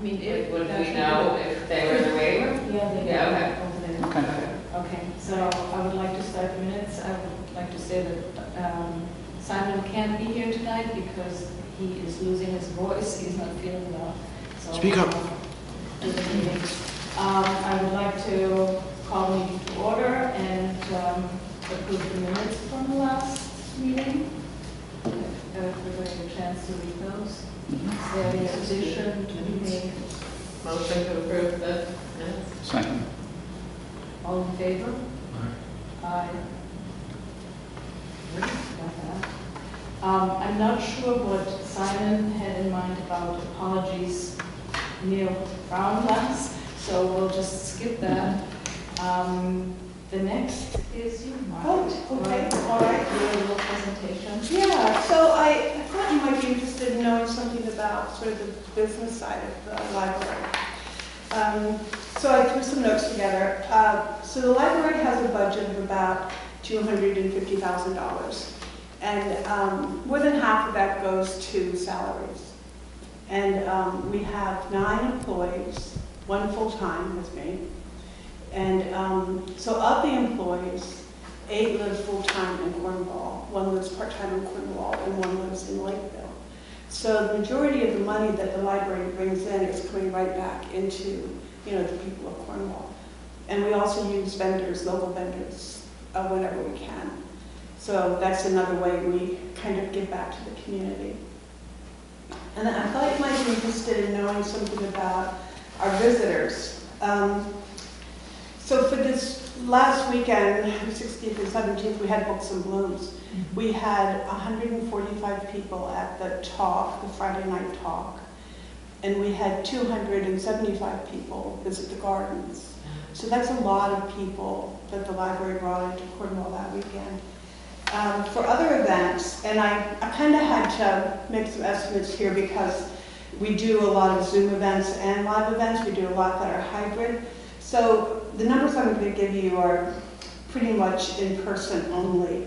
mean, if... Would we know if they were the waiver? Yeah, they Yeah, were over there. Okay. Okay, so I would like to start the minutes. I would like to say that Simon can't be here tonight because he is losing his voice. He's not feeling well. So, Speak up. I would like to call the meeting to order and approve the minutes from the last meeting. If everybody had a chance to read those. Is there any opposition to be made? Motion to approve the minutes? Second. All in favor? Aye. I'm not sure what Simon had in mind about apologies near Brown glass, so we'll just skip that. The next is you, Mark. Oh, okay, all right. Your little presentation. Yeah, so I thought you might be interested in knowing something about sort of the business side of the library. So I threw some notes together. So the library has a budget of about $250,000, and more than half of that goes to salaries. And we have 9 employees, 1 full-time with me. And so of the employees, 8 live full-time in Cornwall, 1 lives part-time in Cornwall, and 1 lives in Lakeville. So the majority of the money that the library brings in is coming right back into, the people of Cornwall. And we also use vendors, local vendors, whenever we can. So that's another way we kind of give back to the community. And I thought you might be interested in knowing something about our visitors. So for this last weekend, the 16th and 17th, we had Books and Blooms. We had 145 people at the talk, the Friday night talk, and we had 275 people visit the gardens. So that's a lot of people that the library brought into Cornwall that weekend. For other events, and I kind of had to make some estimates here because we do a lot of Zoom events and live events. We do a lot that are hybrid. So the numbers I'm going to give you are pretty much in person only.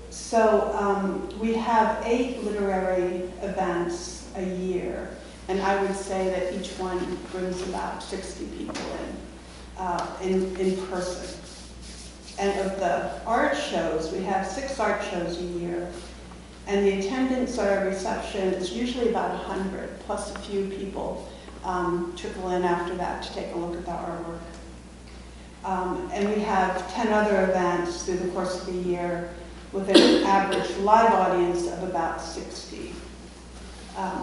So we have 8 literary events a year, and I would say that each one brings about 60 people in person. And of the art shows, we have 6 art shows a year, and the attendance at our reception is usually about 100, plus a few people trickle in after that to take a look at the artwork. And we have 10 other events through the course of the year with an average live audience of about 60.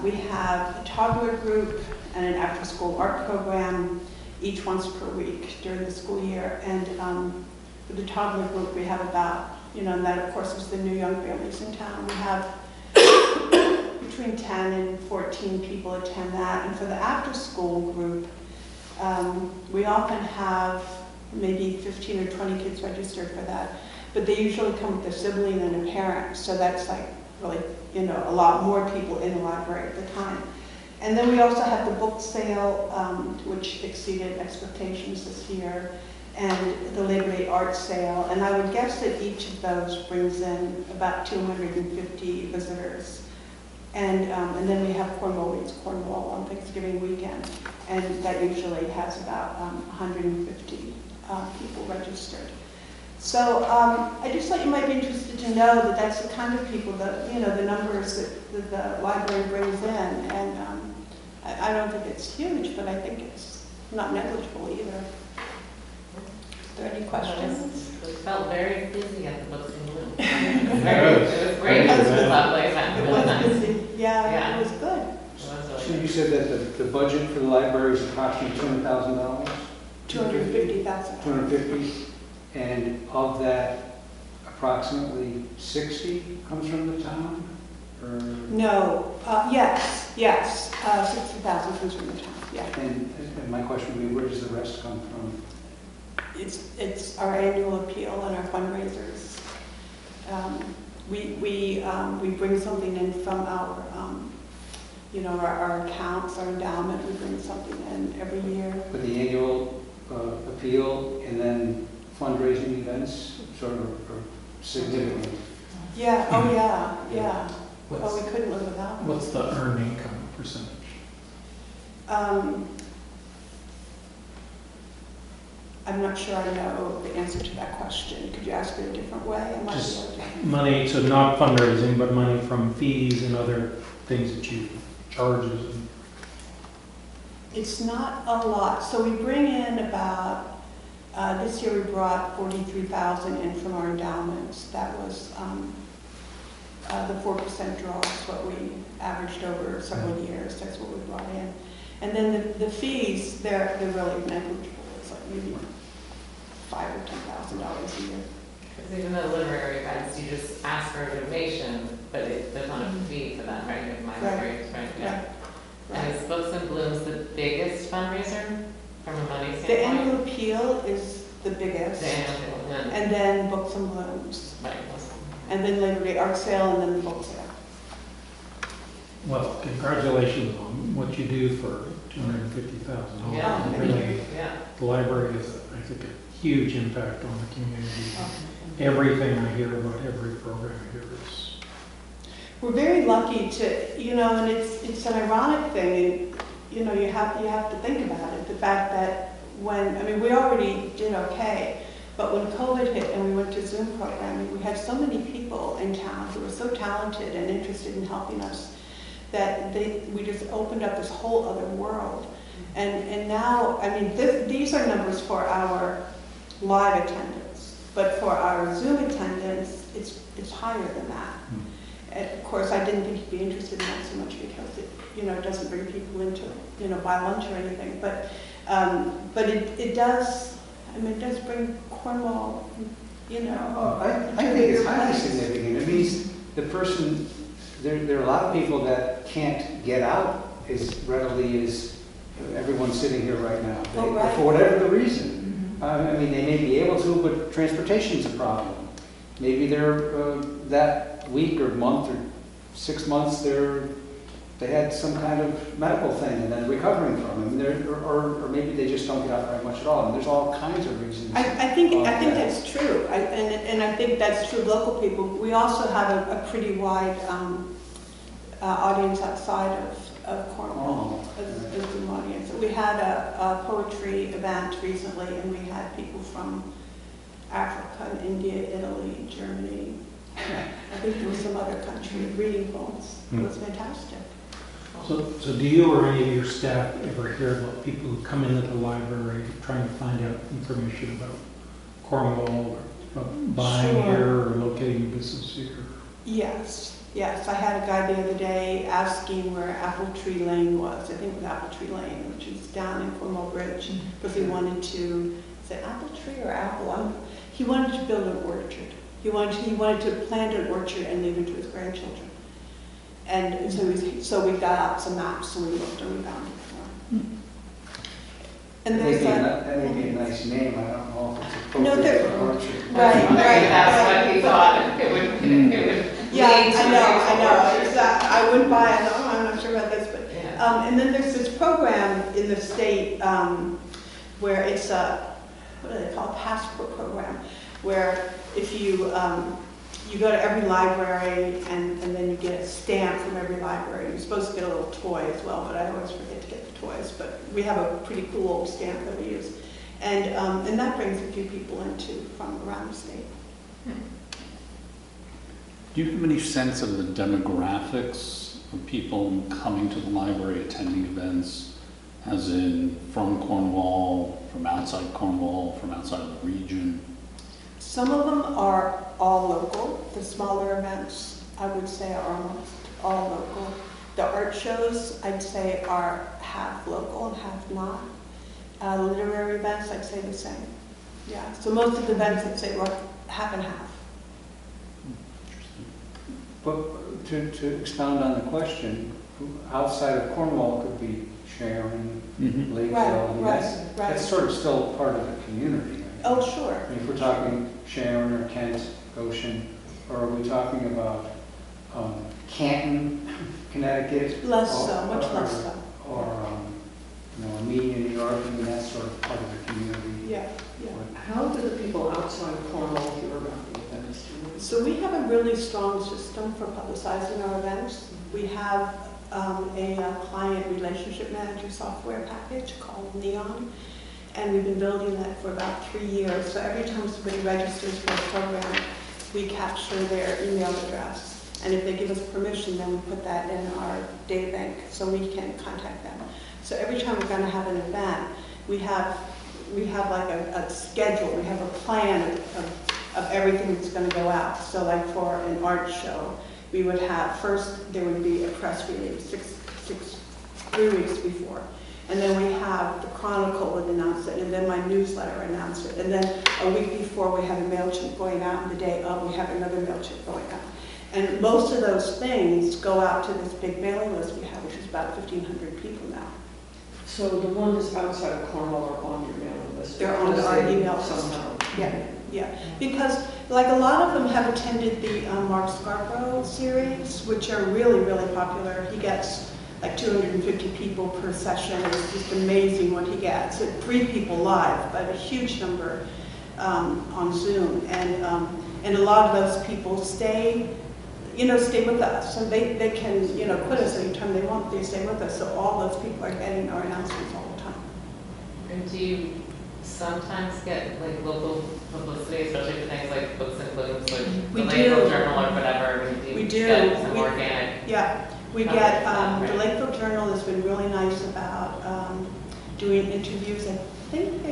We have a toddler group and an after-school art program each once per week during the school year. And for the toddler group, we have about, and that of course is the new young families in town. We have between 10 and 14 people attend that. And for the after-school group, we often have maybe 15 or 20 kids registered for that. But they usually come with a sibling and a parent, so that's like really, a lot more people in the library at the time. And then we also have the book sale, which exceeded expectations this year, and the Labor Day art sale. And I would guess that each of those brings in about 250 visitors. And then we have Cornwall Reads Cornwall on Thanksgiving weekend, and that usually has about 150 people registered. So I just thought you might be interested to know that that's the kind of people that, the numbers that the library brings in. And I don't think it's huge, but I think it's not negligible either. Are there any questions? It felt very busy at the Books and Blooms. It was great. It was a lovely event. It Really was nice. busy. Yeah, it was good. It was really So you good. said that the budget for the library is approximately $200,000? 250,000. 250, and of that, approximately 60 comes from the town? Or, No, yes, 60,000 comes from the town, yeah. and my question would be, where does the rest come from? It's our annual appeal and our fundraisers. We bring something in from our, our accounts, our endowment. We bring something in every year. For the annual appeal and then fundraising events, sort of are significant. Yeah. Oh yeah. Yeah. What's, Oh, we couldn't live without them. what's the earned income percentage? I'm not sure I know the answer to that question. Could you ask it a different way? I might be Just able to. money, so not fundraising, but money from fees and other things that you charges. And It's not a lot. So we bring in about, this year we brought 43,000 in from our endowments. That was the 4% draw is what we averaged over several years. That's what we brought in. And then the fees, they're really negligible. It's like maybe $5,000 or $10,000 a year. Because even though literary events, you just ask for a donation, but there's not a fee for that, right? If my memory is right, yeah. And is Books and Blooms the biggest fundraiser from a money The standpoint? annual appeal is the biggest, The annual appeal, yeah. and then Books and Blooms, Right. and then Labor Day art sale, and then the book sale. well, congratulations on what you do for $250,000. Yeah, thank Really, yeah. the library has, I think, a huge impact on the community. Everything I hear about every program here is, We're very lucky to, and it's an ironic thing, and, you have to think about it, the fact that we already did okay, but when COVID hit and we went to Zoom programming, we had so many people in town who were so talented and interested in helping us that we just opened up this whole other world. And now, these are numbers for our live attendance, but for our Zoom attendance, it's higher than that. And of course, I didn't think you'd be interested in that so much because it doesn't bring people in to buy lunch or anything. But it does. It does bring Cornwall. I think it's highly significant. It means the person. There are a lot of people that can't get out as readily as everyone sitting here right now. For whatever the reason. They may be able to, but transportation's a problem. Maybe they're that week or month or 6 months they had some kind of medical thing and then recovering from it, or maybe they just don't get out very much at all. And there's all kinds of reasons. I think that's true, and I think that's true of local people. We also have a pretty wide audience outside of Cornwall as an audience. We had a poetry event recently, and we had people from Africa, India, Italy, Germany. I think there was some other country reading poems. It was fantastic. so do you or any of your staff ever hear about people who come into the library trying to find out information about Cornwall or about buying here or locating a business here? Yes. I had a guy the other day asking where Apple Tree Lane was. I think it was Apple Tree Lane, which is down in Cornwall Bridge, because he wanted to, is it Apple Tree or Apple? He wanted to build an orchard. He wanted to plant an orchard and leave it to his grandchildren. And so we got out some maps and we looked and we found it for him. And there's that may be a nice name. I don't know if it's No, appropriate for orchard. Right. That's what he thought. It would. Yeah, I know. I wouldn't buy it. I'm not sure about this, but Yeah. and then there's this program in the state where it's what do they call it? Passport program, where if you go to every library and then you get a stamp from every library. You're supposed to get a little toy as well, but I always forget to get the toys. But we have a pretty cool old stamp that we use, and that brings a few people from around the state. Do you have any sense of the demographics of people coming to the library, attending events, as in from Cornwall, from outside Cornwall, from outside of the region? Some of them are all local. The smaller events, I would say, are almost all local. The art shows, I'd say, are half local and half not. Literary events, I'd say the same. Yeah, so most of the events, I'd say, are half and half. But to expound on the question, outside of Cornwall could be Sharon, Lakeville. That's sort of still part of the community. Right? Oh, sure. If we're talking Sharon or Kent, Goshen, or are we talking about Canton, Connecticut? Less so, much less so. Or Amelia, New York, that's sort of part of the community. Yeah. How do the people outside of Cornwall hear about the events? So we have a really strong system for publicizing our events. We have a client relationship manager software package called Neon. And we've been building that for about 3 years. So every time somebody registers for a program, we capture their email address. And if they give us permission, then we put that in our data bank so we can contact them. So every time we're going to have an event, we have like a schedule, we have a plan of everything that's going to go out. So like for an art show, we would have, first there would be a press release 3 weeks before. And then we have the Chronicle would announce it, and then my newsletter announced it. And then a week before we have a MailChimp going out, and the day of we have another MailChimp going out. And most of those things go out to this big mailing list we have, which is about 1,500 people now. So the ones outside of Cornwall are on your mailing list? They're on our email list. Somehow. Yeah. Because like a lot of them have attended the Mark Scarborough series, which are really, really popular. He gets like 250 people per session. It's just amazing what he gets. 3 people live, but a huge number on Zoom. And a lot of those people stay with us. So they can, quit us anytime they want. They stay with us. So all those people are getting our announcements all the time. And do you sometimes get like local publicity, especially for things like Books and Blooms, like We the do. Lakeville Journal or whatever? We do. Get some organic. Yeah, we get, the Lakeville Journal has been really nice about doing interviews. I think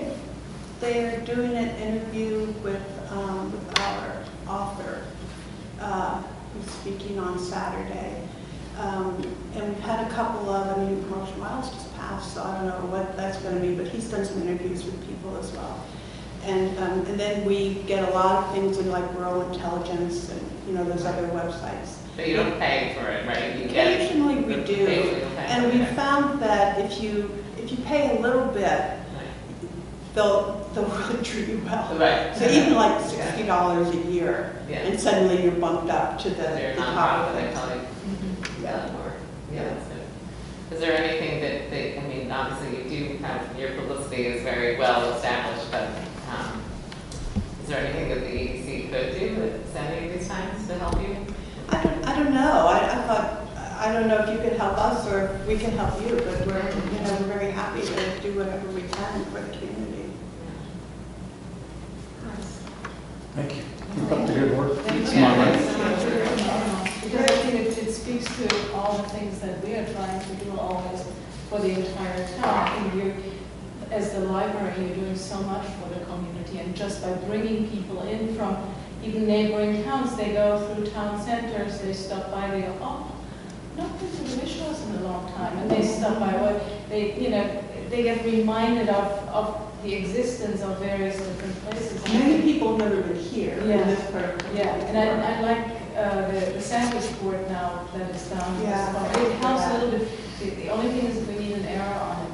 they're doing an interview with our author who's speaking on Saturday. And we've had a couple of, Marshall Miles just passed, so I don't know what that's going to be, but he's done some interviews with people as well. And then we get a lot of things in like Rural Intelligence and, those other websites. But you don't pay for it, right? You Occasionally we do. And we found that if you pay a little bit, they'll really treat you well. Right. So even like $60 a year, Yeah. and suddenly you're bumped up to the They're top of nonprofit, it. they probably Yeah. more. Yeah, that's good. Is there anything that they, obviously you do have, your publicity is very well established, but is there anything that the EDC could do at any of these times to help you? I don't know. I don't know if you can help us or if we can help you, but we're very happy to do whatever we can for the community. Thank you. Keep up the good work. Thank Come on, you. right? Because I think it speaks to all the things that we are trying to do always for the entire town. I think you, as the library, you're doing so much for the community, and just by bringing people in from even neighboring towns, they go through town centers, they stop by, they go, oh, not been to the Visuals in a long time, and they stop by, they get reminded of the existence of various different places. And I Many think- people have never been here in Yeah. this part of the Yeah, and I like the sandwich board now that is down. Yeah. It helps a little bit. The only thing is we need an arrow on it,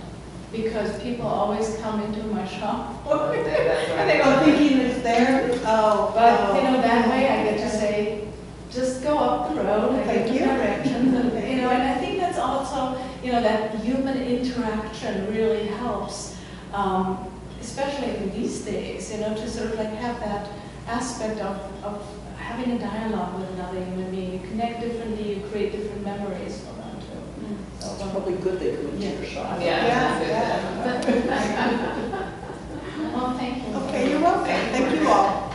because people always come into my shop. And they go, thinking it's there. Oh, but that way I get to say, just go up the road, I Thank get the you. directions, and I think that's also, that human interaction really helps, especially in these days, to sort of like have that aspect of having a dialogue with another human being. You connect differently, you create different memories for them too. So, It's probably good they come into your shop. Yeah. well, thank you. Okay, you're welcome. Thank you all.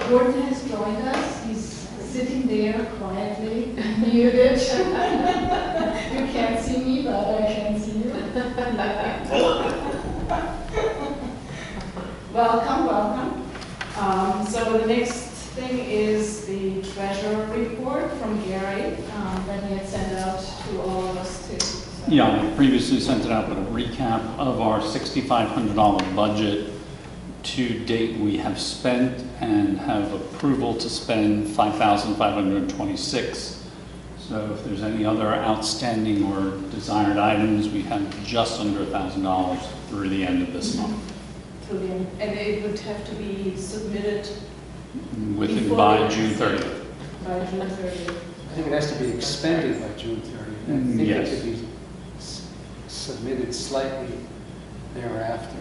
Gordon has joined us. He's sitting there quietly, muted. You can't see me, but I can see you. Welcome. So the next thing is the treasurer report from Gary that he had sent out to all of us too. So- Yeah, I previously sent it out with a recap of our $6,500 budget. To date, we have spent and have approval to spend $5,526. So if there's any other outstanding or desired items, we have just under $1,000 through the end of this month. And it would have to be submitted Within Before by the- June 30th. by June 30th. I think it has to be expended by June 30th. I think Yes. it could be submitted slightly thereafter. I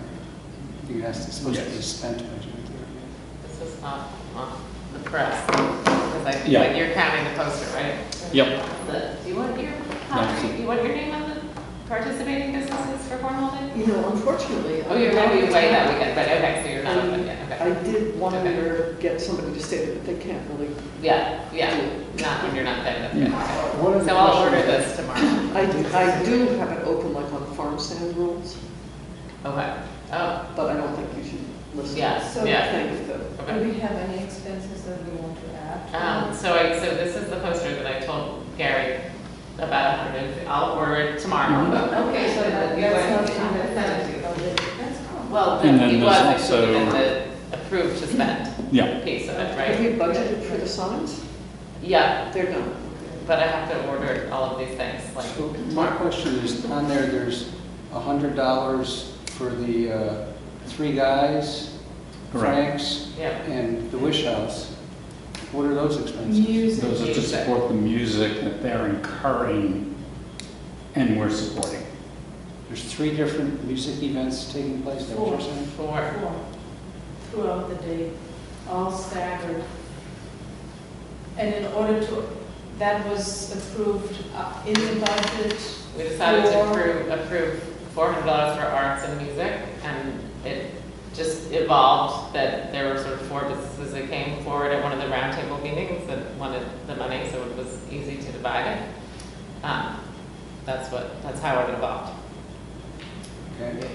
think it has to, supposed to be Yes. spent by June 30th. This is not on the press, because I feel Yeah. like you're counting the poster, right? Yep. Do you want your name on the participating businesses for Cornwall Day? You know, unfortunately. Oh, you're going to be away that weekend, but okay, so you're not open yet, I okay. did want Okay. to get somebody to stay there, but they can't really. Yeah, not when you're not there, that's good. One of the So I'll questions- order this tomorrow. I do have it open like on farm stand rules, Okay, oh, but I don't think you should listen. yeah, So- yeah, Thank you, though. Do okay. we have any expenses that we want to add? So this is the poster that I told Gary about 100, I'll order it tomorrow. Okay, so that's You not want- in I'm the gonna send it to you. That's cool. Well, And then it there's was also- included in the approved to spend Yeah. piece of it, Have right? we budgeted for the signs? Yeah, They're done. but I have to order all of these things, like, So my question is, on there, there's $100 for the 3 guys, Correct. Frank's, yeah. and the Wish House. What are those expenses? Music. Those are to support the music that they're incurring and we're supporting. There's 3 different music events taking place, is that what you're saying? Four. Throughout the day, all staggered. And in order to, that was approved in the budget. We decided to for- approve $400 for arts and music, and it just evolved that there were sort of 4 businesses that came forward at one of the roundtable meetings that wanted the money, so it was easy to divide it. That's how it evolved. Okay.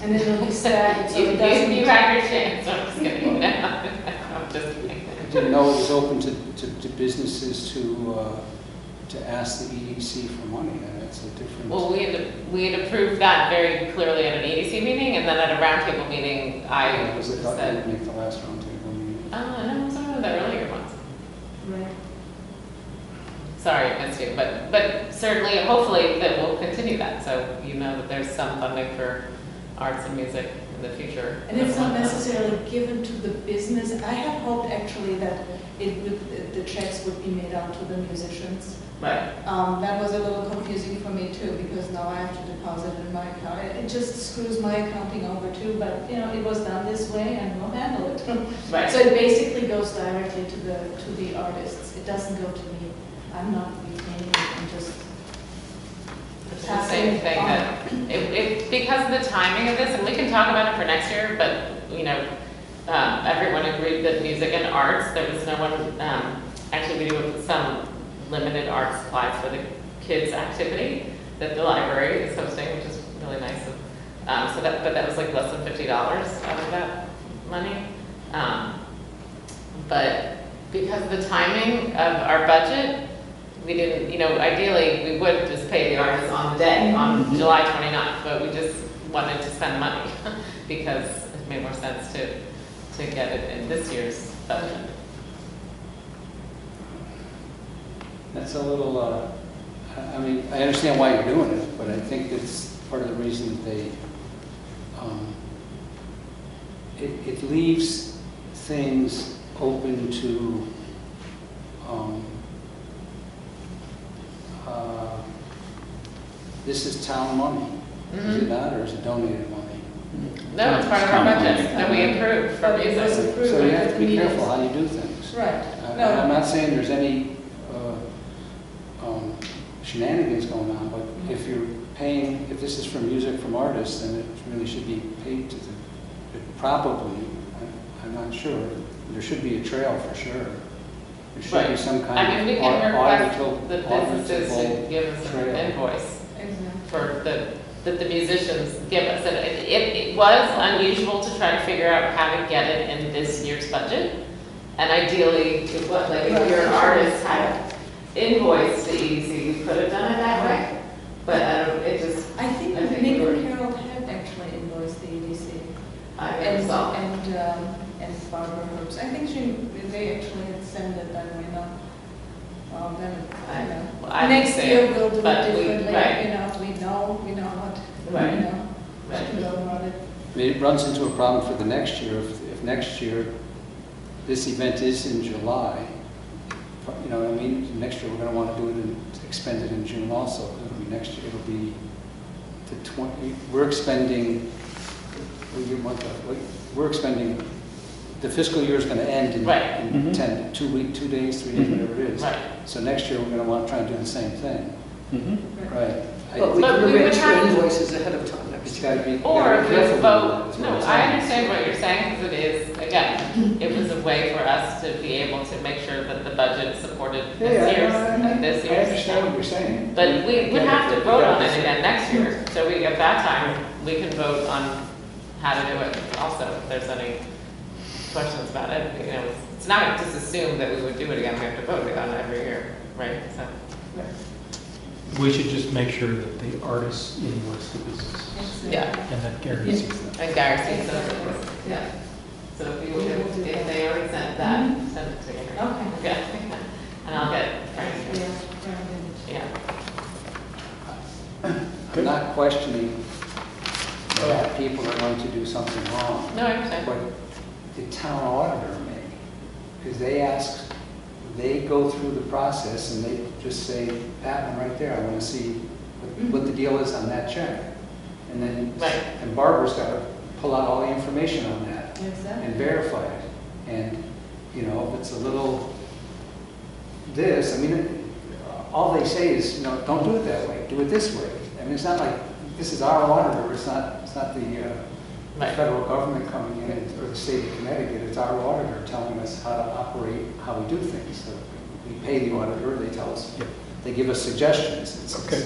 And it'll be staggered, so You it doesn't. had your chance, I'm just kidding. I'm just kidding. I didn't know it was open to businesses to ask the EDC for money. That's a different. Well, we had approved that very clearly at an EDC meeting, and then at a roundtable meeting, I was thought they said, would make the last roundtable meeting. no, it was one of the earlier ones. Right. Sorry, I missed you, but certainly, hopefully, that we'll continue that, so you know that there's some funding for arts and music in the future. And it's not necessarily given to the business. I had hoped actually that the checks would be made out to the musicians. Right, That was a little confusing for me too, because now I have to deposit in my account. It just screws my accounting over too, but you know, it was done this way and we'll handle it. right. So it basically goes directly to the artists. It doesn't go to me. I'm not retaining it, I'm just It's the same thing that, because of the timing of this, and we can talk about it for next year, but, you know, everyone agreed that music and arts, there was no one, actually we do some limited art supplies for the kids' activity that the library is hosting, which is really nice. But that was like less than $50 out of that money. But because of the timing of our budget, we didn't, you know, ideally, we would just pay the artists on the day, on July 29th, but we just wanted to spend money because it made more sense to get it in this year's budget. That's a little, I mean, I understand why you're doing it, but I think it's part of the reason that they, it leaves things open to, this is town money, is it not, or is it donated money? No, it's part of our budget that we approved for But it was music. approved So you at have the to be meetings. careful how you do things. Right. I'm No, not saying there's any shenanigans going on, but if you're paying, if this is for music from artists, then it really should be paid to probably, I'm not sure, there should be a trail for sure. There should be Right. some kind I mean, we of can request auditable the businesses to auditable give us an trail. invoice exactly. for that the musicians give us. And it was unusual to try to figure out how to get it in this year's budget. And ideally, it was like if you're an artist, had invoiced the EDC, we could have done it that way. But it just, I think I think Nick we were- and Harold had actually invoiced the EDC. I never saw. And Barbara Herbst. I think they actually had sent it that way, no? Well, then, you know. I Next would year say, we'll do it but we- differently, right. you know, we know what, Right. you know, Right. to go about it. I mean, it runs into a problem for the next year. If next year, this event is in July, you know what I mean? Next year, we're going to want to do it and expend it in June also. It'll be next year, it'll be the 20, we're expending, we're expending the fiscal year is gonna end in Right. in Mhm. 2 days, 3 days, whatever it is. Right. So next year, we're gonna want to try and do the same thing. Mhm. Right. But we But can we would arrange for have- invoices ahead of time next It's year. gotta be. Or gotta if be we careful vote, with it, is what no, I'm I saying. understand what you're saying, because it is, again, it was a way for us to be able to make sure that the budget supported Yeah, this year's, I this I year's. understand what you're saying. But we would have to We vote gotta on it decide. again next year, so we, at that time, we can vote on how to do it also, if there's any questions about it, you know, it's not just assumed that we would do it again, we have to vote on it every year, right, so. We should just make sure that the artists invoice the business Yeah, and that Gary sees that. and Gary sees those, yeah. So if you, if they already sent that, send it to Gary. Okay. Okay, and I'll get Frank, Yeah, yeah. I'm not questioning that people are going to do something wrong. No, I understand. But the town auditor may, because they go through the process and they just say, that one right there, I want to see what the deal is on that check. And then, Right. and Barbara's got to pull out all the information on that Exactly. and verify it. And, you know, if it's a little this, I mean, all they say is, you know, don't do it that way, do it this way. I mean, it's not like, this is our auditor, it's not the Right. federal government coming in, or the state of Connecticut, it's our auditor telling us how to operate, how we do things. So we pay the auditor, they tell us, Yep. they give us suggestions. It's- Okay,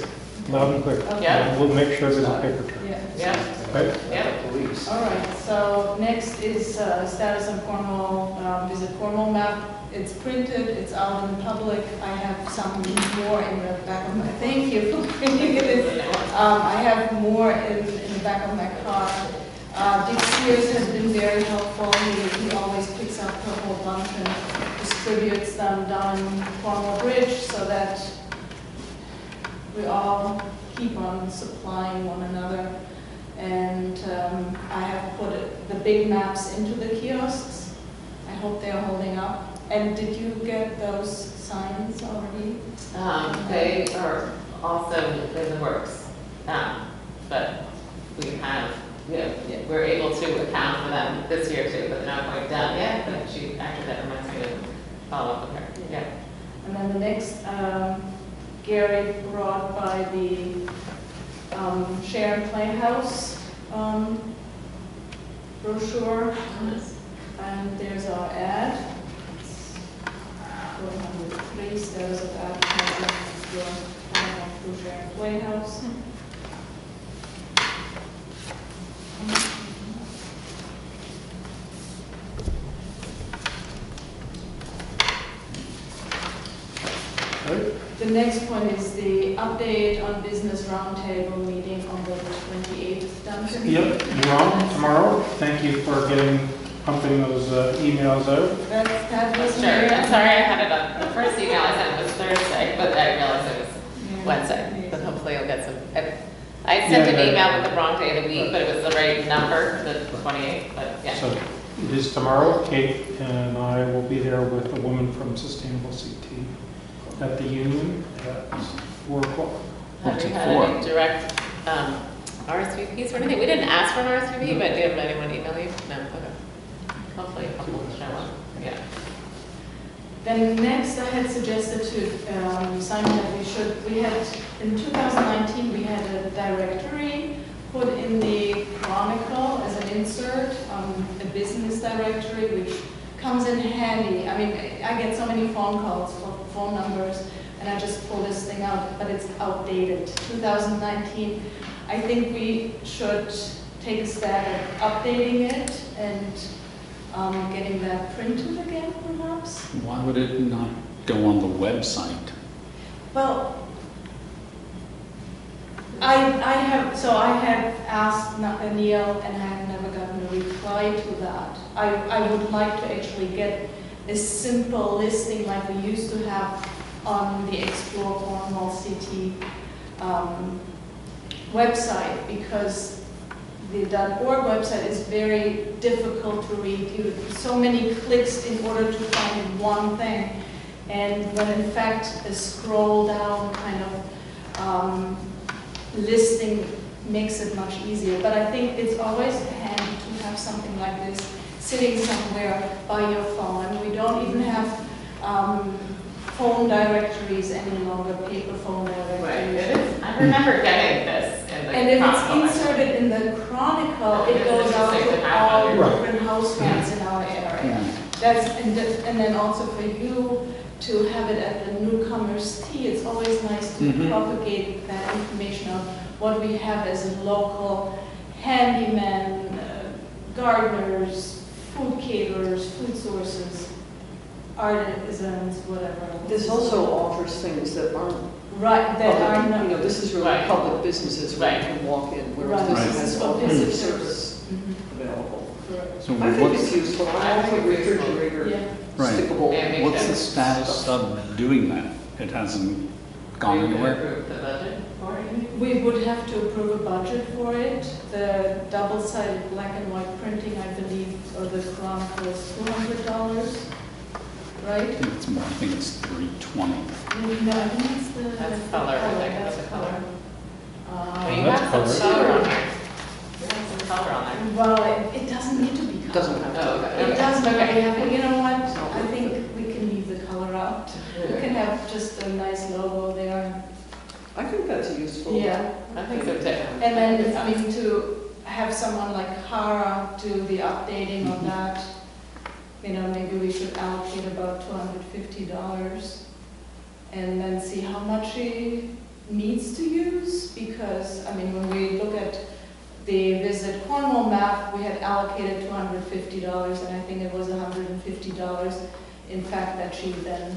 loud and clear. Yeah. We'll make sure there's a paper trail. Yeah. Yeah. Okay. Yeah. Like the police. All right, so next is status on Cornwall, visit Cornwall map. It's printed, it's out in public. I have some more in the back of my, thank you for bringing it in. I have more in the back of my car. Dick Sears has been very helpful. He always picks up a whole bunch and distributes them down Cornwall Bridge so that we all keep on supplying one another. And I have put the big maps into the kiosks. I hope they're holding up. And did you get those signs already? They are also in the works, but we have, we're able to account for them this year too, but they're not quite done yet, but she, actually, that reminds me to follow up with her, yeah. And then the next, Gary brought by the Sharon Playhouse brochure, and there's our ad. It's 403 stars of advertising through Sharon Playhouse. The next one is the update on business roundtable meeting on the 28th, Duncan. Yep, you're on tomorrow. Thank you for pumping those emails out. That was Sure, I'm sorry I had it on, the first email I sent was Thursday, but I realized it was Wednesday, but hopefully you'll get some. I sent an Yeah, email with the wrong day of the week, but it was the right number, the 28th, but yeah. So it is tomorrow. Kate and I will be there with a woman from Sustainable CT at the Union at 4 o'clock. Have you had any direct RSVPs or anything? We didn't ask for an RSVP, but did anyone email you? No, okay. Hopefully a couple will show up, yeah. Then next, I had suggested to Simon that we had, in 2019, we had a directory put in the Chronicle as an insert, a business directory, which comes in handy. I mean, I get so many phone calls for phone numbers, and I just pull this thing out, but it's outdated. 2019, I think we should take a stab at updating it and getting that printed again, perhaps. Why would it not go on the website? Well, I have asked Neil, and I have never gotten a reply to that. I would like to actually get a simple listing like we used to have on the Explore Cornwall CT website, because the .org website is very difficult to read. So many clicks in order to find one thing, and when in fact a scroll down kind of listing makes it much easier. But I think it's always handy to have something like this sitting somewhere by your phone. We don't even have phone directories any longer, paper phone Right, directories. it is, I remember getting this in the And if Chronicle. it's inserted in the Chronicle, it Yeah, goes out it's to like all the Right. different households in our area. And then also for you to have it at the newcomer's tea, it's always nice to Mhm. propagate that information of what we have as a local handyman, gardeners, food caterers, food sources, artisans, whatever. This also offers things that aren't Right, that are public, not. you know, this is really Right. public businesses where you Right. can walk in, Right. whereas Right. this has For all kinds of visitors. service Mhm. available. Correct. So I think it's what's, useful, I I also think it's useful. refrigerator, Yeah. right, stickable. Yeah, what's the status of doing that? It hasn't gone We could anywhere? approve the budget for it. We would have to approve a budget for it. The double-sided black and white printing, I believe, or the Chronicle is $200, I right? think it's more, I think it's 320. No, I think it's the. That's color, I think That's it's the color. Uh, You that's have some color. color on there. You have some color on there. Well, it doesn't need to be color. Doesn't have Oh, to. okay. It doesn't, Okay. but you know what? I think we can leave the color out. We can have just a nice logo there. I think that's useful. Yeah. I think so too. And then, I mean, to have someone like Kara do the updating on that, you know, maybe we should allocate about $250 and then see how much she needs to use, because, I mean, when we look at the Visit Cornwall map, we had allocated $250, and I think it was $150, in fact, that she then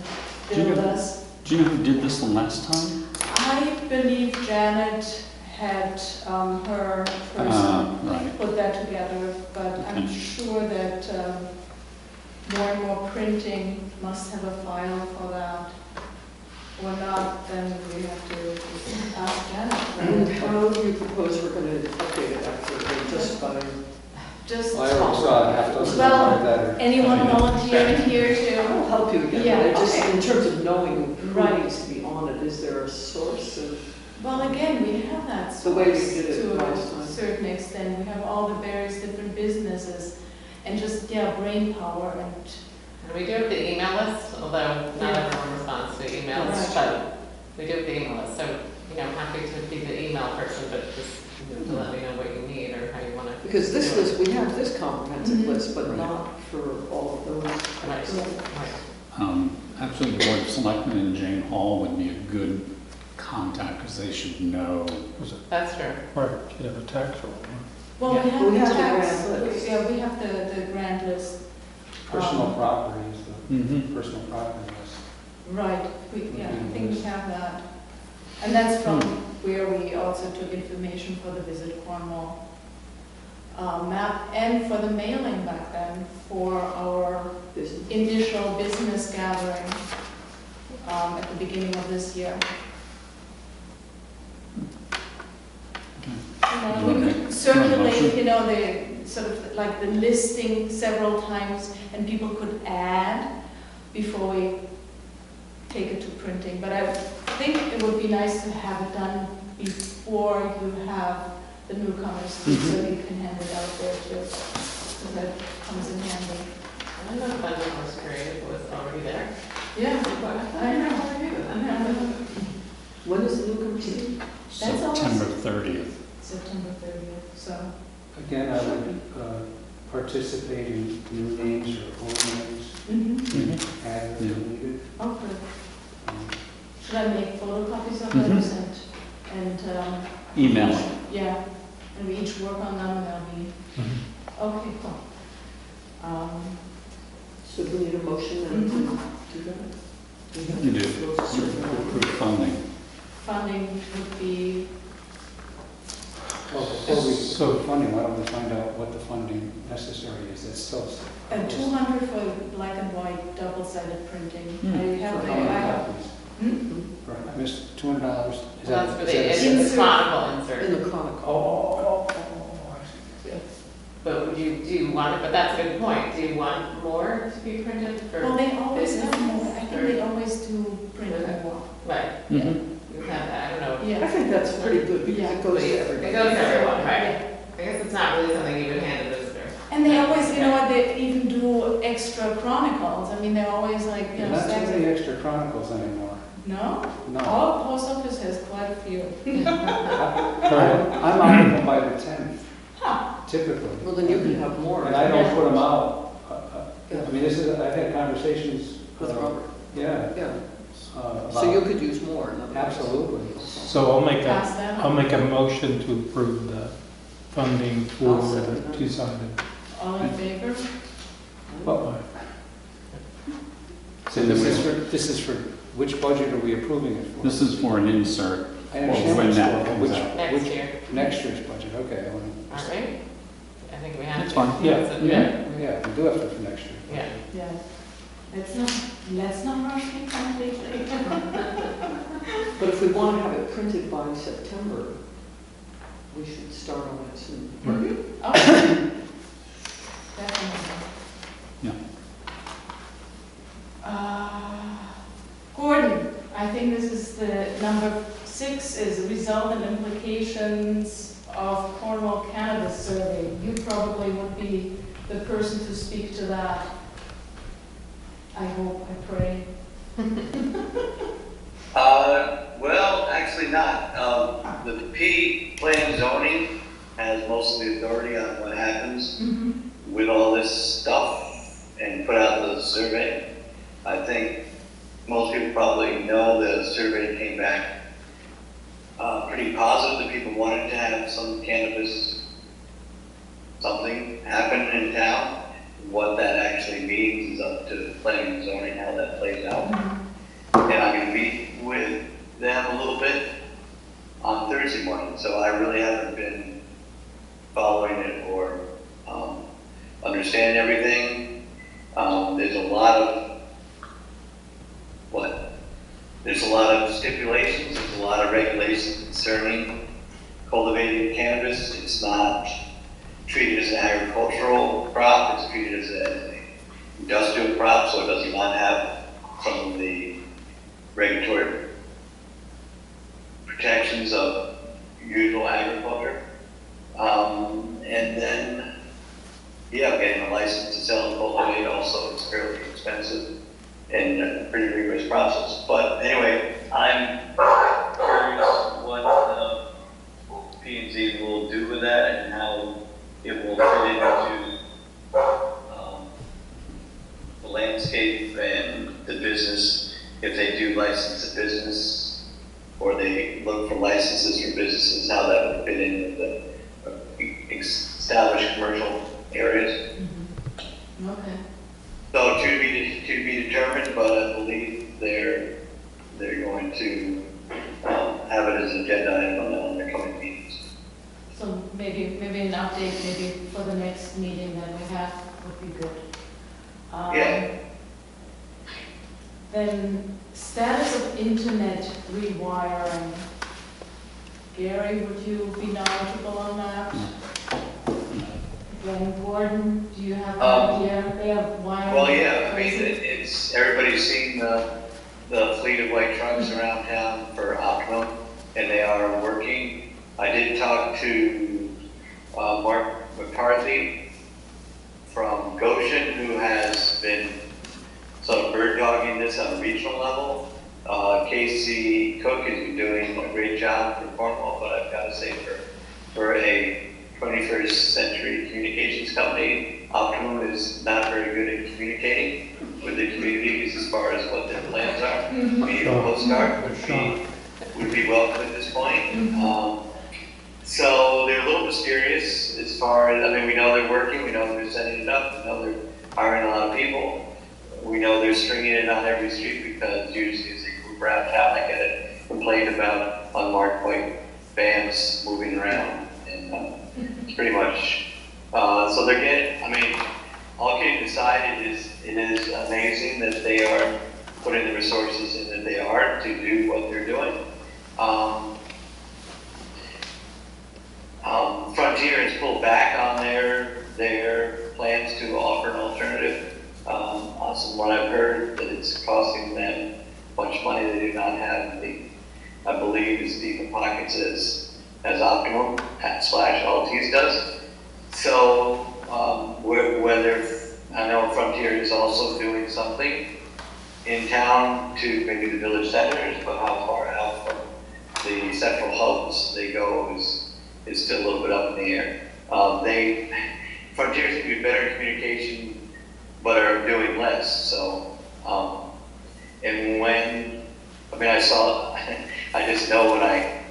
billed us. Do you know who did this the last time? I believe Janet had her person Right. put that together, but I'm Okay. sure that more and more printing must have a file for that. Or not, then we have to just ask And Janet. how do you propose we're going to update it accurately, just by, Just, I always saw a half dozen Well, like that. or- anyone volunteering here I'll to? help you again, Yeah, but I just, okay. in terms of knowing who Right. needs to be on it, is there a source of, Well, again, we have that The way we source did it to last a time. certain extent. We have all the various different businesses and just, yeah, brain power and, And we do have the email list, although not Yeah. everyone responds to emails, Right. but we do have the email list. So, you know, happy to be the email person, but just to let me know what you need or how you want to. because this list, we have this comprehensive Mhm. list, but Right. not for all of those. Right, right. Actually, the Board of Selectmen and Jane Hall would be a good contact, because they should know. Was it, That's true. right, you have a tax roll, huh? well, Yeah. we have We the have the tax. grant list. Yeah, we have the grant list. Personal property is Mm-hmm. the personal property list. Right, I think we have that. And that's from where we also took information for the Visit Cornwall map and for the mailing back then for our Business. initial business gathering at the beginning of this year. You know, You we wanna could make- circulate, motion? you know, the sort of like the listing several times, and people could add before we take it to printing. But I think it would be nice to have it done before you have the newcomers speak, so you can hand it out there too. So that comes in handy. I don't know if budget was created, was already there. Yeah, I know. When is the new committee? That's always- September 30th. September 30th, so. Again, I would participate in new names or old names, Mm-hmm. add or Yeah. delete it. Oh, good. Um, Should I make photocopies of Mhm. those and, Email it. yeah, and we each work on them and they'll be, Mm-hmm. okay, cool. So do we need a motion then to Mhm. do that? You do. Certain amount. Approve funding. Funding would be, Well, before we So- go funding, why don't we find out what the funding necessary is? That's still. 200 for black and white double-sided printing. Hmm. I have, For the- how I many have, copies? hmm? For, I missed $200. Is Well, that- that's for is that a- the Insert. Chronicle insert. In the Chronicle. Oh, But would you, do you want it, but that's a good point. Do you want more to be printed for? Well, they always have business? more, I think they always do print Okay. more. Right, Mhm. you have that, I don't know. I Yeah. think that's pretty good because Yeah. it goes to everybody. It goes to everyone, Yeah. right? I guess it's not really something you would hand a visitor. And they always, you know what, they even do extra chronicles. I mean, they're always like, you know, Not too stacks many of- extra chronicles anymore. No? No. Our post office has quite a few. I'm on them by the 10th, Huh. typically. Well, then you can have more. And I don't Yeah. put them out. Yeah. I mean, I've had conversations. With Robert. Yeah. Yeah, about- so you could use more. in other words. Absolutely. So Pass that I'll on. make a motion to approve the funding I'll for second the that. two-sided. All in favor? Well, so this is for, which budget are we approving it for? This is for an insert. I understand when which that one, but comes which, out. Next which, year, next year's budget, okay. I wanna- aren't we? I think we have That's to. fine. Yeah. It's a- Yeah, we do have to for next year. Yeah. Yeah. Let's not rush me completely. But if we want to have it printed by September, we should start on it soon. Oh, definitely. Yeah. Gordon, I think this is the number 6 is result and implications of Cornwall Cannabis survey. You probably would be the person to speak to that. I hope, I pray. Well, actually not. The P plan and zoning has most of the authority on what happens with all this stuff and put out the survey. I think most people probably know the survey came back pretty positive. The people wanted to have some cannabis, something happen in town. What that actually means is up to planning and zoning, how that plays out. And I'm going to meet with them a little bit on Thursday morning, so I really haven't been following it or understanding everything. There's a lot of There's a lot of stipulations, there's a lot of regulations concerning cultivating cannabis. It's not treated as an agricultural crop, it's treated as an industrial crop, so it does not have some of the regulatory protections of usual agriculture. And then, yeah, getting a license to sell and cultivate also is fairly expensive and a pretty rigorous process. But anyway, I'm curious what P&Z will do with that and how it will fit into the landscape and the business, if they do license a business or they look for licenses for businesses, how that would fit in with the established commercial areas. Okay. So to be determined, but I believe they're going to have it as an agenda item on their coming meetings. So maybe an update, maybe for the next meeting that we have would be good. Yeah. Then status of internet rewiring. Gary, would you be knowledgeable on that? Glenn Gordon, do you have an idea? They have wiring. Well, yeah, I mean, it's everybody's seen the fleet of white trucks around town for Optimum, and they are working. I did talk to Mark McCarthy from Goshen, who has been sort of bird dogging this on a regional level. Casey Cook has been doing a great job for Cornwall, but I've got to say for a 21st century communications company, Optimum is not very good at communicating with the communities as far as what their plans are. Maybe a postcard would be welcome at this point. So they're a little mysterious as far as, I mean, we know they're working, we know they're setting it up, we know they're hiring a lot of people. We know they're stringing it on every street because usually as they move around town, I get a complaint about unmarked white vans moving around. And it's pretty much, so they're getting, I mean, all kidding aside, it is amazing that they are putting the resources in that they are to do what they're doing. Frontier has pulled back on their plans to offer an alternative. From what I've heard, that it's costing them much money they do not have, I believe, as deep in pockets as Optimum / Altice does. So whether, I know Frontier is also doing something in town to maybe the village centers, but how far out from the central hubs they go is still a little bit up in the air. Frontier seems to be better communication, but are doing less, so, and when, I mean, I just know when I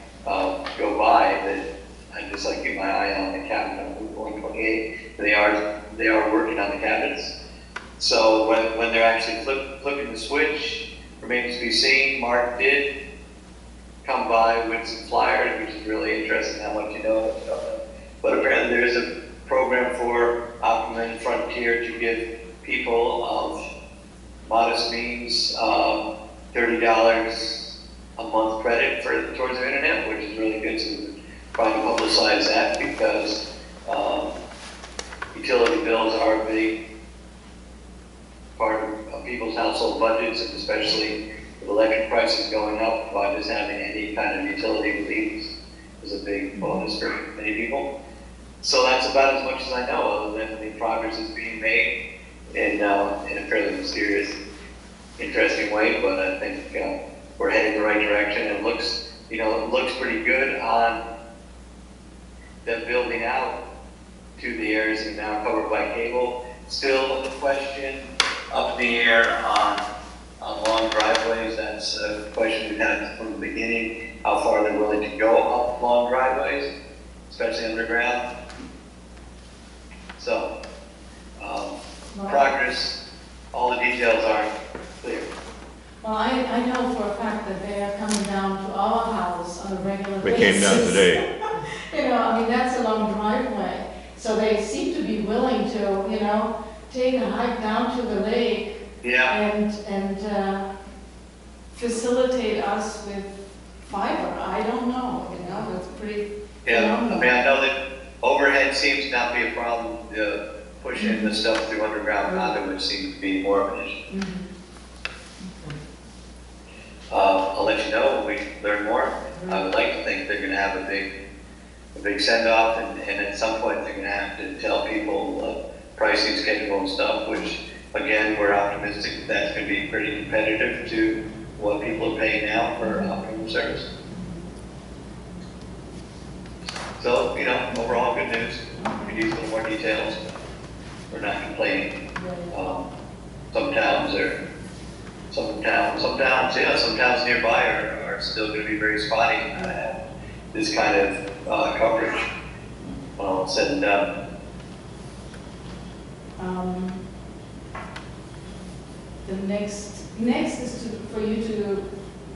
go by that I just like keep my eye on the cabinet on Route 128. They are working on the cabinets. So when they're actually flipping the switch, remains to be seen. Mark did come by with some flyers, which is really interesting how much you know about them. But apparently there is a program for Optimum and Frontier to give people of modest means $30 a month credit towards their internet, which is really good to try to publicize that because utility bills are a big part of people's household budgets, and especially with electric prices going up, just having any kind of utility relief is a big bonus for many people. So that's about as much as I know, other than the progress is being made in a fairly mysterious, interesting way. But I think we're heading the right direction. It looks pretty good on them building out to the areas that are now covered by cable. Still a question up in the air on long driveways. That's a question we've had from the beginning, how far they're willing to go up long driveways, especially underground. So, progress, all the details aren't clear. Well, I know for a fact that they are coming down to our house on a regular basis. They came down today. You know, I mean, that's a long driveway. So they seem to be willing to, take a hike down to the lake. Yeah. And facilitate us with fiber. I don't know, that's pretty Yeah, phenomenal. I mean, I know that overhead seems to not be a problem. Pushing the stuff through underground conduit seems to be more of an issue. Mhm. I'll let you know when we learn more. I would like to think they're going to have a big send-off, and at some point they're going to have to tell people pricing schedule and stuff, which, again, we're optimistic that that's going to be pretty competitive to what people are paying now for optimum service. So, overall good news. We need a little more details. We're not complaining. Some towns nearby are still going to be very spotty and have this kind of coverage when all is said and done. The next is for you to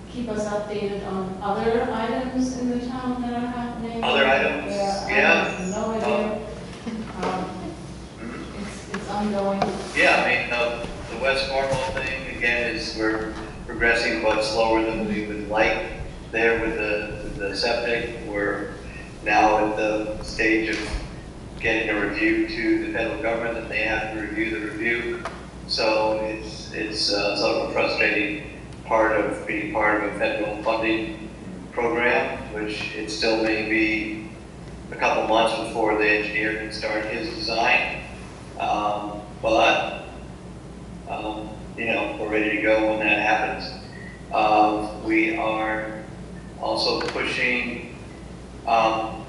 keep us updated on other items in the town that are happening. Other items? Yeah. I have no idea. It's ongoing. Yeah, I mean, the West Cornwall thing, again, we're progressing but slower than we would like there with the septic. We're now at the stage of getting a review to the federal government, and they have to review the review. So it's sort of a frustrating part of being part of a federal funding program, which it still may be a couple months before the engineer can start his design. But we're ready to go when that happens. We are also pushing, on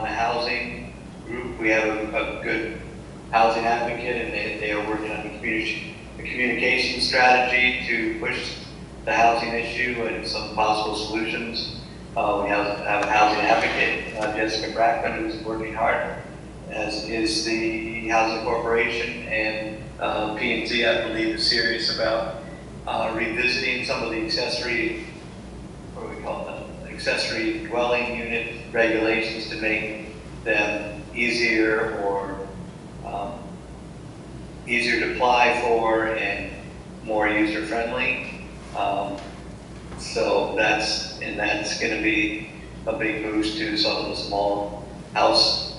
the housing group. We have a good housing advocate, and they are working on a communication strategy to push the housing issue and some possible solutions. We have a housing advocate, Jessica Brackman, who's working hard, as is the Housing Corporation, and P&Z, I believe, is serious about revisiting some of the accessory dwelling unit regulations to make them easier to apply for and more user friendly. So that's going to be a big boost to some of the small house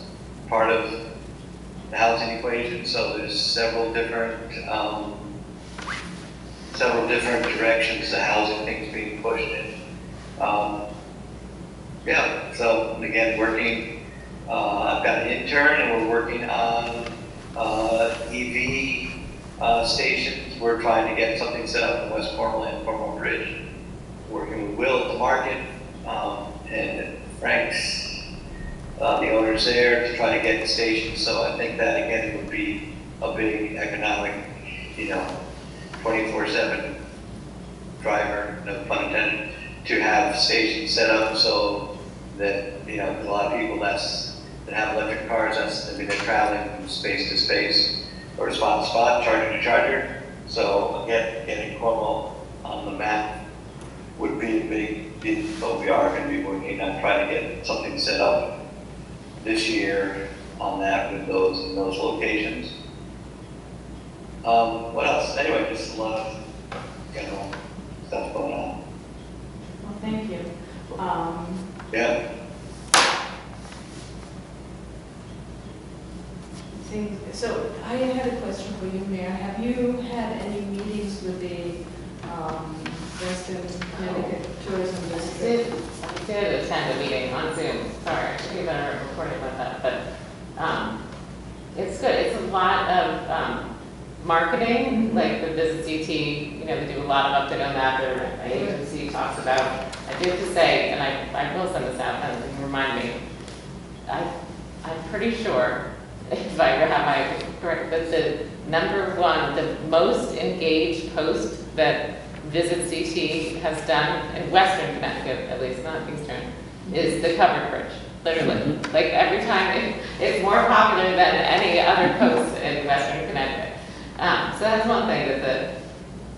part of the housing equation. So there's several different directions the housing thing's being pushed in. So again, working I've got an intern, and we're working on EV stations. We're trying to get something set up in West Cornwall and Cornwall Bridge. Working with Will at the market and Frank's, the owners there, to try to get the station. So I think that again would be a big economic, 24/7 driver, no pun intended, to have stations set up so that, a lot of people that have electric cars, they're traveling from space to space or spot to spot, charger to charger. So again, getting Cornwall on the map would be a big deal, but we are going to be working on trying to get something set up this year on that with those in those locations. What else? Anyway, just a lot of general stuff going on. Well, thank you. Yeah. So I had a question for you, Mayor. Have you had any meetings with the Western Connecticut Tourism District? I did attend a meeting on Zoom. Sorry, I should be better at reporting about that. But it's good. It's a lot of marketing, like the Visit CT. They do a lot of update on that. Their agency talks about. I do have to say, and I will send this out and remind me. I'm pretty sure, if I have my correct, that the number one, the most engaged post that Visit CT has done in Western Connecticut, at least not Eastern, is the covered bridge. Literally, like every time it's more popular than any other post in Western Connecticut. So that's one thing that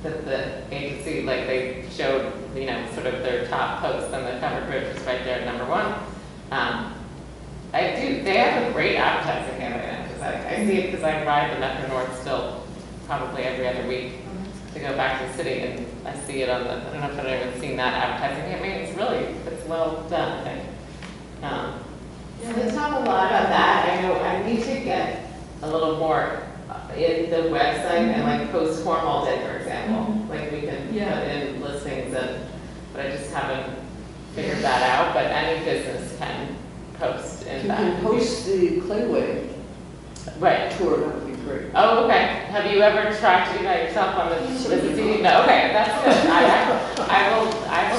the agency, like they showed, sort of their top posts, and the covered bridge is right there at number one. They have a great advertising campaign, because I see it because I ride the Metro North still probably every other week to go back to the city, and I see it on I don't know if I've ever seen that advertising campaign. It's well done, I think. So they talk a lot about that. I know I need to get a little more in the website and like post Cornwall Day, for example. Like we can put in listings, but I just haven't figured that out. But any business can post in that. You can post the Clayway tour, that would be great. Oh, okay. Have you ever tried to do that yourself on the Visit? No, okay, that's good. I will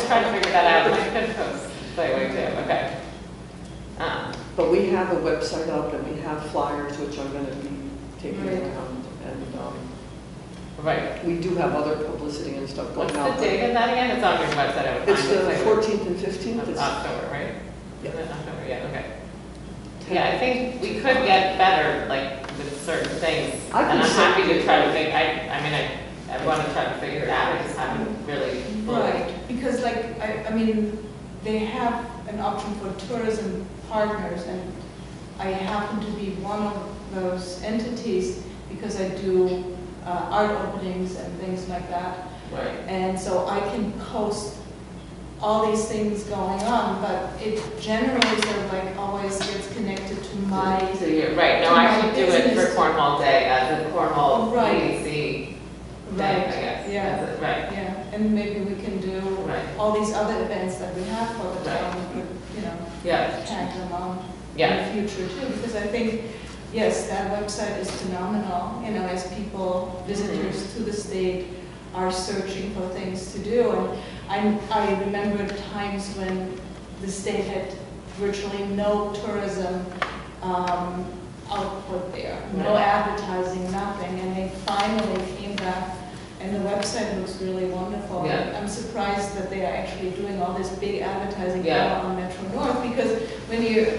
try to figure that out. I could post Clayway too. Okay. But we have a website up, and we have flyers which are going to be taken around, and we do have other publicity and stuff going What's out. the date of that again? It's on your website. I would It's find the it. 14th and 15th. Of October, right? Yeah. Is it October? Yeah. Okay. Yeah, I think we could get better, like with certain things, I can and I'm happy certainly- to try to think. I want to try to figure it out. I just haven't really. Right, because they have an option for tourism partners, and I happen to be one of those entities because I do art openings and things like that. Right. And so I can post all these things going on, but it generally sort of like always gets connected to my. So you're right. No, to I my should do it for business. Cornwall Day as a Cornwall Right. EDC Day, Right. I guess. Yeah. That's it, right. Yeah, and maybe we can do Right. all these other events that we have for the Right. town, we could, Yeah. tag them on Yeah. in the future too, because I think, yes, that website is phenomenal, as people, visitors to the state are searching for things to do. And I remember times when the state had virtually no tourism output there, no advertising, nothing, and they finally came back, and the website looks really wonderful. Yeah. I'm surprised that they are actually doing all this big advertising Yeah. now on Metro North, because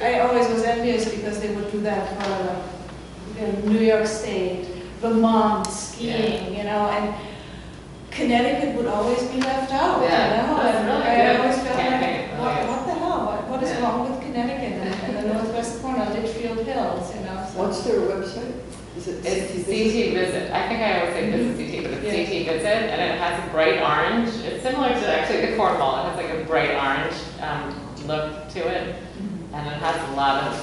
I always was envious because they would do that for New York State, Vermont, skiing, and Connecticut would always be left out, Yeah, that's and really I good always felt campaign. like, Oh, yeah. what the hell, what is Yeah. wrong with Connecticut and the northwest corner, Litchfield Hills, so. What's their website? Is it It's CT CT Visit. I think I always say Visit CT, but it's CT Visit, and it has a bright orange. It's similar to actually the Cornwall. It has like a bright orange look to it, and it has a lot of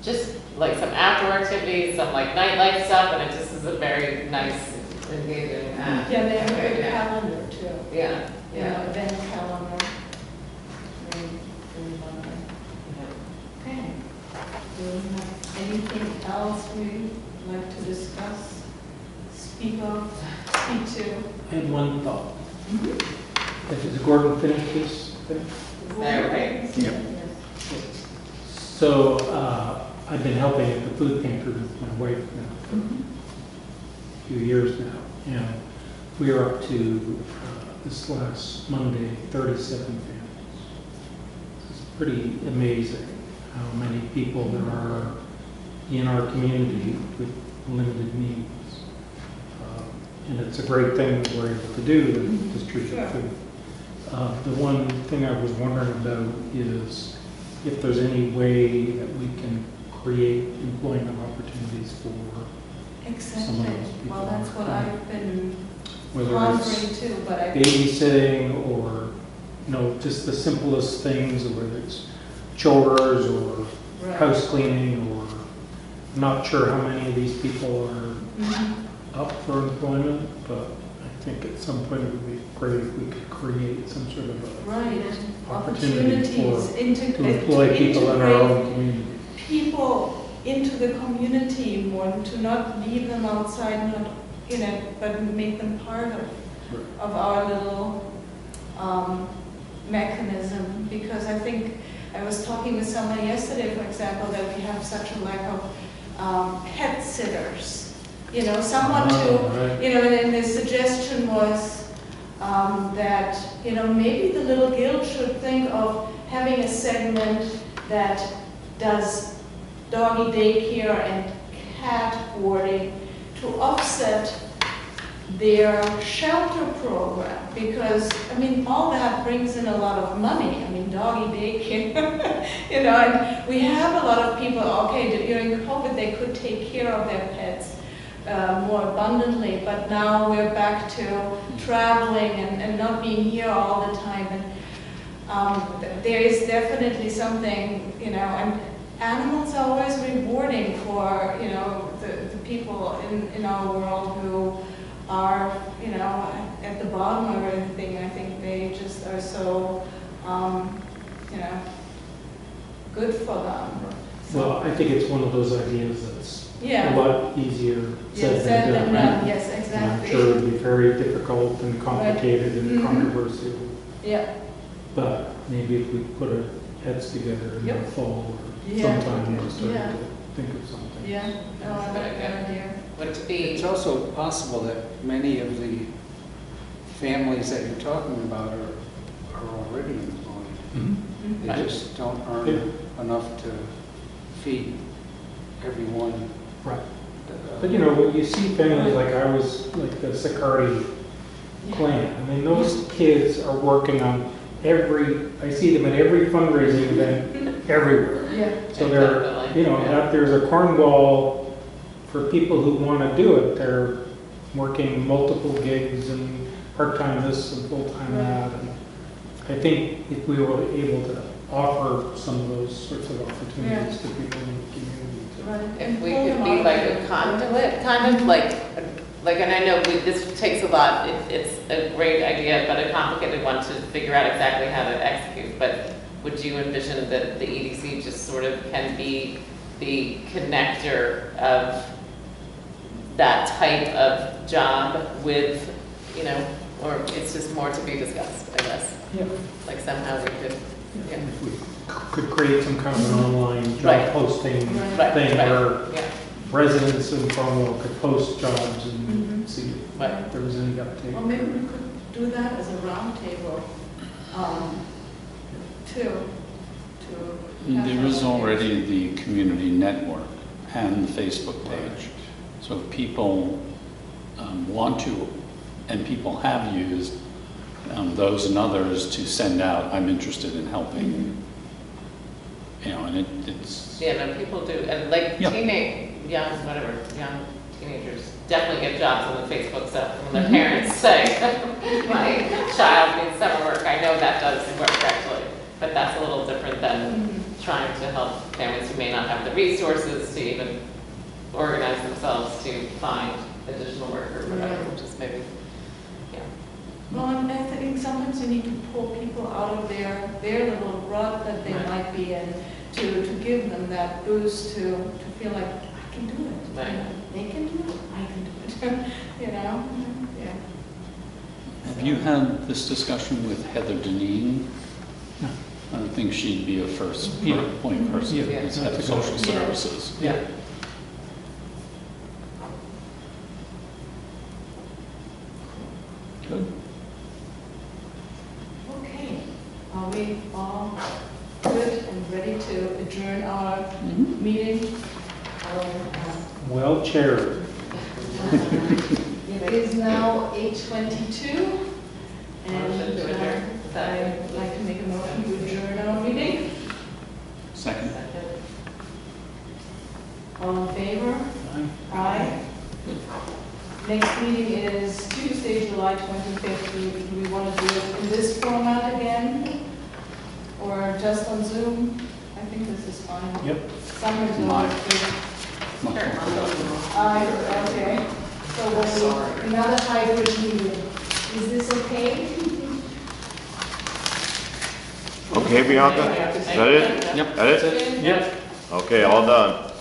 just like some outdoor activities, some like nightlife stuff, and it just is a very nice, engaging. Yeah, they have a good yeah. calendar too, Yeah. event calendar. Very, very lovely. Okay. else we'd like to discuss, speak of, speak to? I had one thought. Is Gordon finished his thing? Is that right? Yep. So, I've been helping at the food pantry with my wife now for a few years now. And we are up to, this last Monday, 37 families. It's pretty amazing how many people there are in our community with limited needs. And it's a great thing that we're able to do, to distribute food. The one thing I was wondering about is if there's any way that we can create employment opportunities for some of those people. Well, that's what I've been whether pondering it's too, but I. babysitting or, just the simplest things, or whether it's chores or Right. house cleaning, or I'm not sure how many of these people are up for employment, but I think at some point it would be great if we could create some sort of a Right, and opportunity opportunities to employ people in our own community. people into the community more, to not leave them outside, not, but make them part of our little mechanism. Because I think, I was talking with somebody yesterday, for example, that we have such a lack of pet sitters. Someone to, and the suggestion was that, maybe the Little Guild should think of having a segment that does doggy daycare and cat boarding to offset their shelter program, because, all that brings in a lot of money. Doggy daycare, and we have a lot of people, okay, during COVID, they could take care of their pets more abundantly, but now we're back to traveling and not being here all the time. And there is definitely something, and animals are always rewarding for, the people in our world who are, at the bottom of everything. I think they just are so, good for them. Well, I think it's one of those ideas that's Yeah. a lot easier Yes, said than done. yes, And I'm exactly. sure it would be very difficult and complicated and Mhm. controversial, Yeah, but maybe if we put our heads together in the Yep. fall or Yeah. sometime, we'll start Yeah. to think of something. yeah, no, I like that idea. Would it be, It's also possible that many of the families that you're talking about are already employed. Mhm. They Right. just don't Yeah. earn enough to feed everyone. Right. But when you see families like the Sicardi clan, those kids are working on I see them at every fundraising event everywhere. Yeah. So there's a Cornwall, for people who want to do it, they're working multiple gigs and part-time this and full-time that. And I think if we were able to offer some of those sorts of opportunities to people in the community. Right. if we pull could them be out like of a the- conduit, kind of like, and I know this takes a lot, it's a great idea, but a complicated one to figure out exactly how to execute. But would you envision that the EDC just sort of can be the connector of that type of job with, or it's just more to be discussed, I guess? Yeah. Like somehow we could, yeah. If we could create some kind of an online Right. job posting Right. thing where Yeah, residents in Cornwall could post jobs and Mhm. see Right. if there was any uptake. Well, maybe we could do that as a roundtable, too. There is already the community network and the Facebook page. So if people want to, and people have used those and others to send out, I'm interested in helping, and it's, yeah, no, people do, and like Yeah. young teenagers definitely get jobs on the Facebook stuff when their parents say, my child needs summer work, I know that does work actually, but that's a little different than trying to help families who may not have the resources to even organize themselves to find additional work or whatever, Right. which is maybe, yeah. Well, and I think sometimes you need to pull people out of their little rut that they Right. might be in, to give them that boost to feel like, I to do it. Right. They can do it, I can do it, you know? Yeah. Have you had this discussion with Heather Deneen? No. I don't think she'd be a first Yeah. point person, Yeah. as head of That's a good social idea. services. Yeah. Good. Okay, are we all good and ready to adjourn our meeting? Well chaired. It is now 8:22, and Motion to adjourn. I'd like to make a motion to adjourn our meeting. Second. All in favor? Aye. Next meeting is Tuesday, July 25th. Do we want to do it in this format again? Or just on Zoom? I think this is fine. Yep. Summer Zoom. Live. is good. Much more productive. Okay. So we'll do another hybrid meeting. Is this okay? Okay, Bianca? Is that it? Yep. That it? Yep. Okay, all done.